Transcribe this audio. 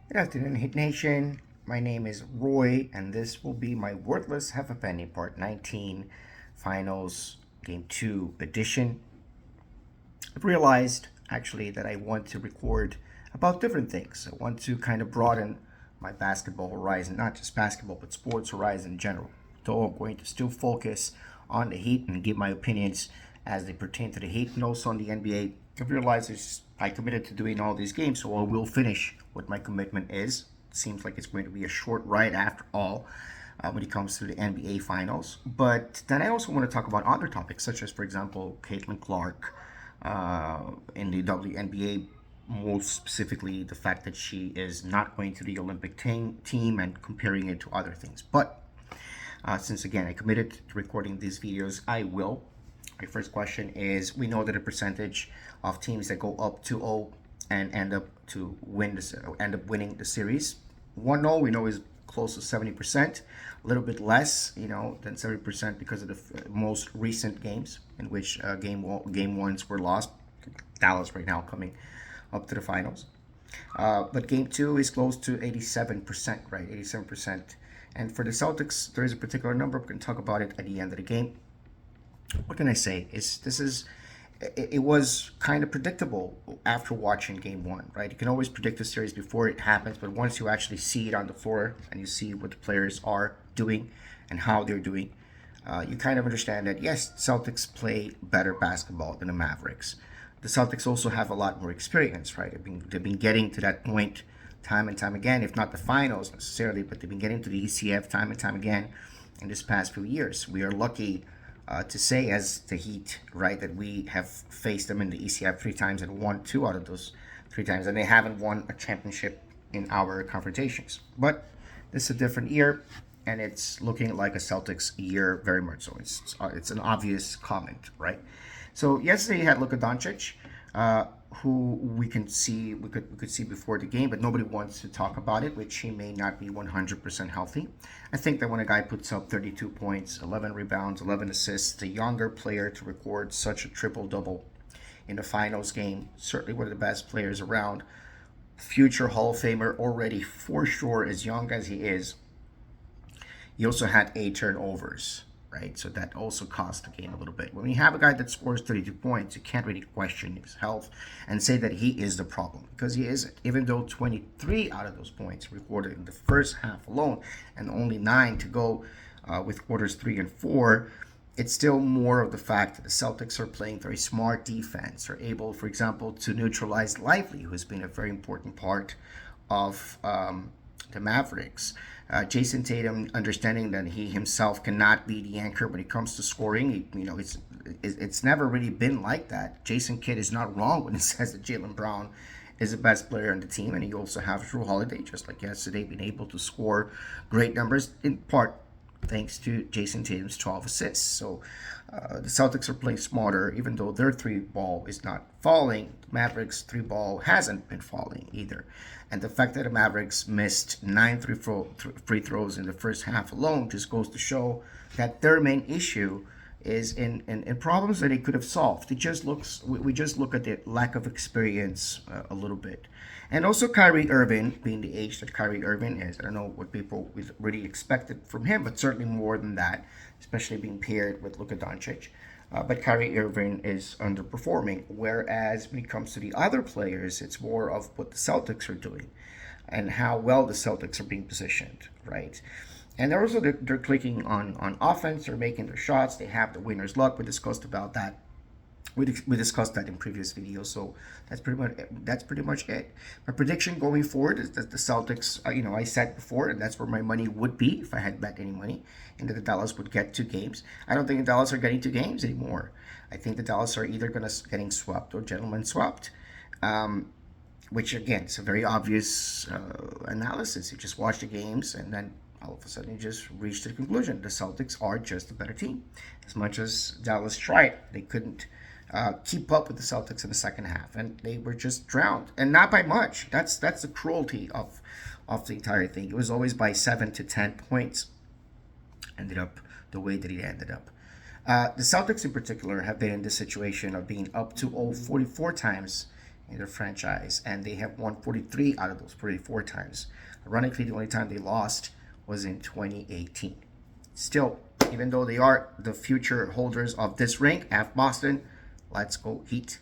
Good afternoon, Hit Nation. My name is Roy, and this will be my Worthless Half a Penny Part 19 Finals Game 2 edition. I've realized actually that I want to record about different things. I want to kind of broaden my basketball horizon, not just basketball, but sports horizon in general. So I'm going to still focus on the Heat and give my opinions as they pertain to the Heat and also on the NBA. I've realized I committed to doing all these games, so I will finish what my commitment is. Seems like it's going to be a short ride after all when it comes to the NBA Finals. But then I also want to talk about other topics, such as, for example, Caitlin Clark in the WNBA, most specifically the fact that she is not going to the Olympic team and comparing it to other things. But since again I committed to recording these videos, I will. My first question is: we know that a percentage of teams that go up 2-0 and end up winning the series. 1-0 we know is close to 70%, a little bit less, than 70% because of the most recent games in which game ones were lost. Dallas right now coming up to the finals. But game two is close to 87%, right? 87%. And for the Celtics, there is a particular number. We can talk about it at the end of the game. What can I say? It was kind of predictable after watching game one, right? You can always predict a series before it happens, but once you actually see it on the floor and you see what the players are doing and how they're doing, you kind of understand that yes, Celtics play better basketball than the Mavericks. The Celtics also have a lot more experience, right? They've been getting to that point time and time again, if not the finals necessarily, but they've been getting to the ECF time and time again in this past few years. We are lucky to say, as the Heat, right, that we have faced them in the ECF three times and won two out of those three times, and they haven't won a championship in our confrontations. But this is a different year, and it's looking like a Celtics year very much so. It's an obvious comment, right? So yesterday you had Luka Doncic, who we could see before the game, but nobody wants to talk about it, which he may not be 100% healthy. I think that when a guy puts up 32 points, 11 rebounds, 11 assists, the younger player to record such a triple double in the finals game, certainly one of the best players around, future Hall of Famer already for sure, as young as he is. He also had 8 turnovers, right? So that also cost the game a little bit. When you have a guy that scores 32 points, you can't really question his health and say that he is the problem, because he isn't. Even though 23 out of those points recorded in the first half alone and only 9 to go with quarters 3 and 4, it's still more of the fact that the Celtics are playing very smart defense, are able, for example, to neutralize Lively, who's been a very important part of the Mavericks. Jason Tatum understanding that he himself cannot be the anchor when it comes to scoring. It's never really been like that. Jason Kidd is not wrong when he says that Jaylen Brown is the best player on the team, and you also have Drew Holiday, just like yesterday, being able to score great numbers in part thanks to Jason Tatum's 12 assists. So the Celtics are playing smarter, even though their three ball is not falling. The Mavericks' three ball hasn't been falling either. And the fact that the Mavericks missed 9 free throws in the first half alone just goes to show that their main issue is in problems that they could have solved. It just looks we just look at the lack of experience a little bit, and also Kyrie Irving being the age that Kyrie Irving is. I don't know what people really expected from him, but certainly more than that, especially being paired with Luka Doncic. But Kyrie Irving is underperforming. Whereas when it comes to the other players, it's more of what the Celtics are doing and how well the Celtics are being positioned, right? And they're clicking on offense. They're making their shots. They have the winner's luck. We discussed about that. We discussed that in previous videos. So that's pretty much it. My prediction going forward is that the Celtics, I said before, and that's where my money would be if I had bet any money, and that the Dallas would get 2 games. I don't think the Dallas are getting 2 games anymore. I think the Dallas are either getting swept or gentlemen swept. Which again, it's a very obvious analysis. You just watch the games and then all of a sudden you just reach the conclusion the Celtics are just a better team. As much as Dallas tried, they couldn't keep up with the Celtics in the second half, and they were just drowned, and not by much. That's the cruelty of the entire thing. It was always by 7 to 10 points. Ended up the way that it ended up. The Celtics in particular have been in this situation of being up to 44 times in their franchise, and they have won 43 out of those 44 times. Ironically, the only time they lost was in 2018. Still, even though they are the future holders of this ring at Boston, let's go Heat.